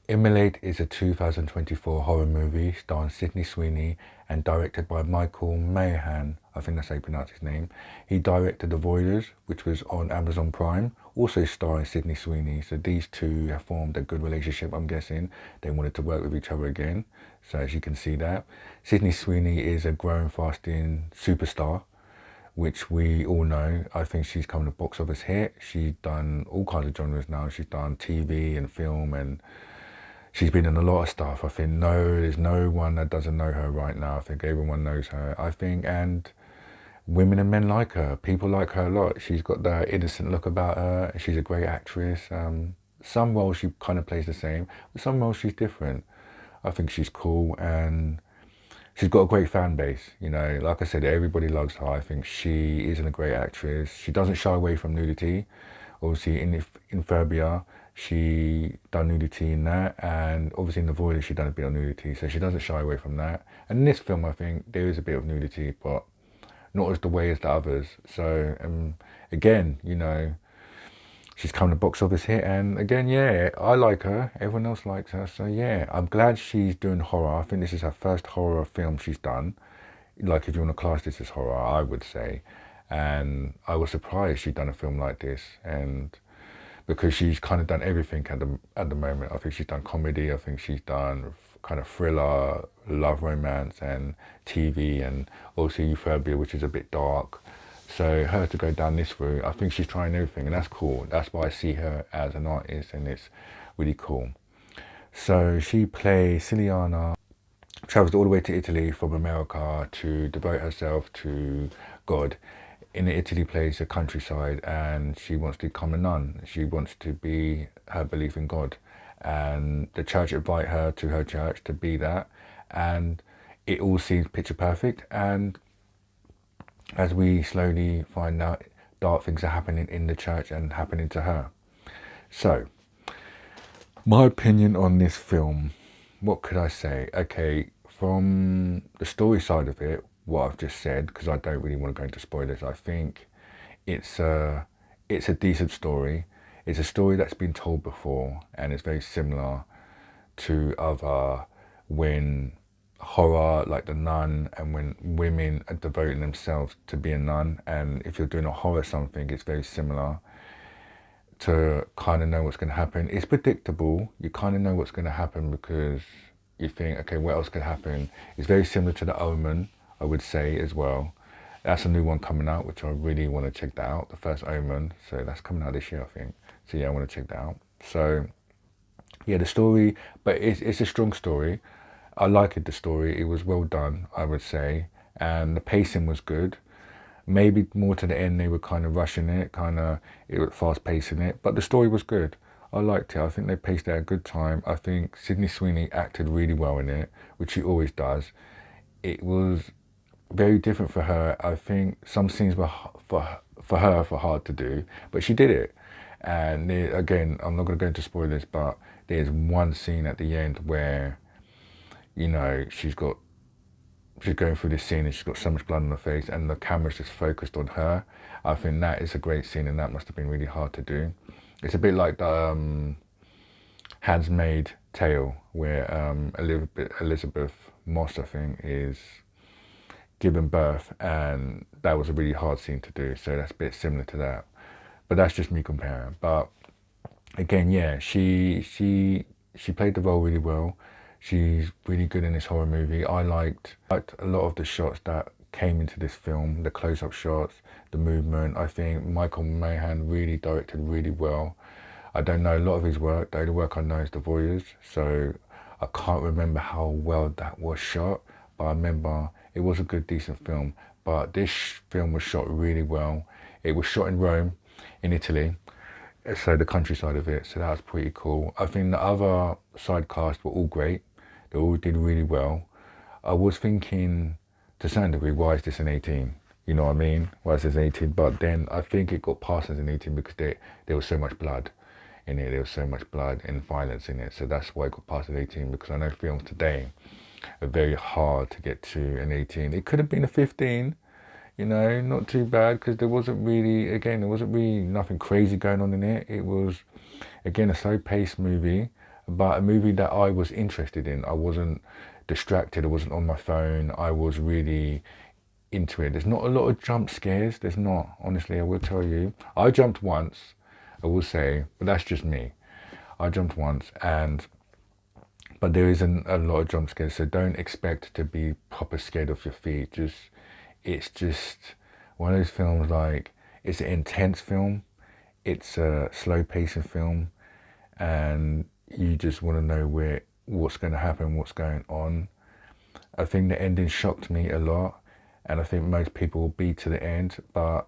Immaculate is a 2024 horror movie starring Sydney Sweeney and directed by Marvin. I think that's how you pronounce his name. He directed The Voyeurs, which was on Amazon Prime, also starring Sydney Sweeney. So these two have formed a good relationship, I'm guessing. They wanted to work with each other again. So as you can see that. Sydney Sweeney is a growing, fasting superstar, which we all know. I think she's come to box office hit. She's done all kinds of genres now. She's done TV and film, and she's been in a lot of stuff. I think there's no one that doesn't know her right now. I think everyone knows her. I think, and women and men like her. People like her a lot. She's got that innocent look about her. She's a great actress. Some roles she kind of plays the same, but some roles she's different. I think she's cool, and she's got a great fan base. You know, like I said, everybody loves her. I think she isn't a great actress. She doesn't shy away from nudity. Obviously, in Phobia, she done nudity in that, and obviously in The Void, she done a bit of nudity, so she doesn't shy away from that. And in this film, I think there is a bit of nudity, but not as the way as the others. So again, you know, she's come to box office hit, and again, yeah, I like her. Everyone else likes her, so yeah, I'm glad she's doing horror. I think this is her first horror film she's done. Like, if you want to class this as horror, I would say. And I was surprised she'd done a film like this, and because she's kind of done everything at the moment. I think she's done comedy. I think she's done kind of thriller, love, romance, and TV, and also Euphoria, which is a bit dark. So her to go down this route, I think she's trying everything, and that's cool. That's why I see her as an artist, and it's really cool. So she plays Cecilia, travels all the way to Italy from America to devote herself to God. In the Italy place, a countryside, and she wants to become a nun. She wants to be her belief in God, and the church invite her to her church to be that, and it all seems picture perfect. And as we slowly find out, dark things are happening in the church and happening to her. So, my opinion on this film, what could I say? Okay, from the story side of it, what I've just said, because I don't really want to go into spoilers, I think it's a decent story. It's a story that's been told before, and it's very similar to other, when horror, like The Nun, and when women are devoting themselves to be a nun. And if you're doing a horror something, it's very similar to kind of know what's going to happen. It's predictable. You kind of know what's going to happen because you think, okay, what else could happen? It's very similar to The Omen, I would say, as well. That's a new one coming out, which I really want to check that out, the first Omen. So that's coming out this year, I think. So yeah, I want to check that out. So yeah, the story, but it's a strong story. I liked the story. It was well done, I would say. And the pacing was good. Maybe more to the end, they were kind of rushing it, it was fast pacing it, but the story was good. I liked it. I think they paced it at a good time. I think Sydney Sweeney acted really well in it, which she always does. It was very different for her. I think some scenes were for her hard to do, but she did it. And again, I'm not going to go into spoilers, but there's one scene at the end where, you know, she's going through this scene and she's got so much blood on her face and the camera's just focused on her. I think that is a great scene, and that must have been really hard to do. It's a bit like the Handmaid's Tale, where Elizabeth Moss, I think, is giving birth, and that was a really hard scene to do. So that's a bit similar to that. But that's just me comparing. But again, yeah, she played the role really well. She's really good in this horror movie. I liked a lot of the shots that came into this film, the close-up shots, the movement. I think Michael Mahan really directed really well. I don't know a lot of his work. The only work I know is The Voyeurs, so I can't remember how well that was shot, but I remember it was a good, decent film. But this film was shot really well. It was shot in Rome, in Italy, so the countryside of it, so that was pretty cool. I think the other side cast were all great. They all did really well. I was thinking, to a certain degree, why is this an 18? You know what I mean? Why is this 18? But then I think it got passed as an 18 because there was so much blood in it. There was so much blood and violence in it. So that's why it got passed as 18, because I know films today are very hard to get to an 18. It could have been a 15, you know, not too bad, because there wasn't really nothing crazy going on in it. It was, again, a slow-paced movie. but a movie that I was interested in. I wasn't distracted, I wasn't on my phone, I was really into it. There's not a lot of jump scares, there's not, honestly, I will tell you. I jumped once, I will say, but that's just me. I jumped once, but there isn't a lot of jump scares, so don't expect to be proper scared off your feet. It's just one of those films, like, it's an intense film, it's a slow pacing film, and you just want to know what's going to happen, what's going on. I think the ending shocked me a lot, and I think most people will be to the end, but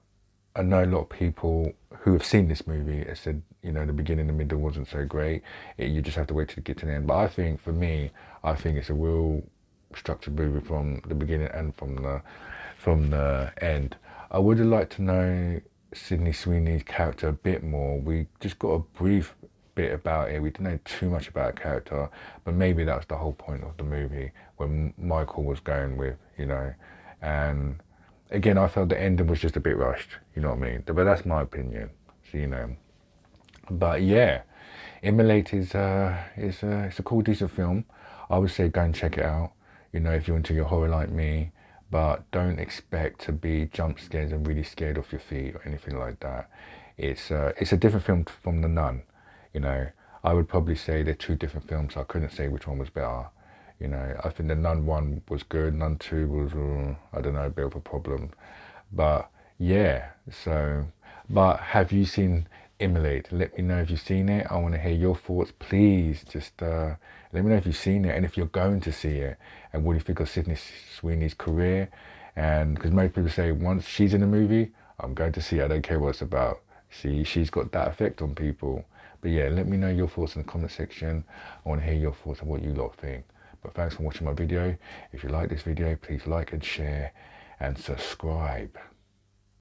I know a lot of people who have seen this movie have said, you know, the beginning and the middle wasn't so great. You just have to wait till you get to the end. But I think, for me, I think it's a real structured movie from the beginning and from the end. I would have liked to know Sydney Sweeney's character a bit more. We just got a brief bit about it. We didn't know too much about her character, but maybe that's the whole point of the movie, when Michael was going with, you know. And again, I felt the ending was just a bit rushed, you know what I mean? But that's my opinion, so, you know. But yeah, Immaculate is it's a cool, decent film. I would say go and check it out, you know, if you're into your horror like me. But don't expect to be jump scared and really scared off your feet or anything like that. It's a different film from The Nun, you know. I would probably say they're two different films, so I couldn't say which one was better. You know, I think The Nun 1 was good, Nun 2 was, I don't know, a bit of a problem. But yeah, so, but have you seen Immaculate? Let me know if you've seen it. I want to hear your thoughts. Please just let me know if you've seen it and if you're going to see it, and what do you think of Sydney Sweeney's career. And because most people say once she's in a movie, I'm going to see it, I don't care what it's about. See, she's got that effect on people. But yeah, let me know your thoughts in the comment section. I want to hear your thoughts on what you lot think. But thanks for watching my video. If you like this video, please like and share and subscribe.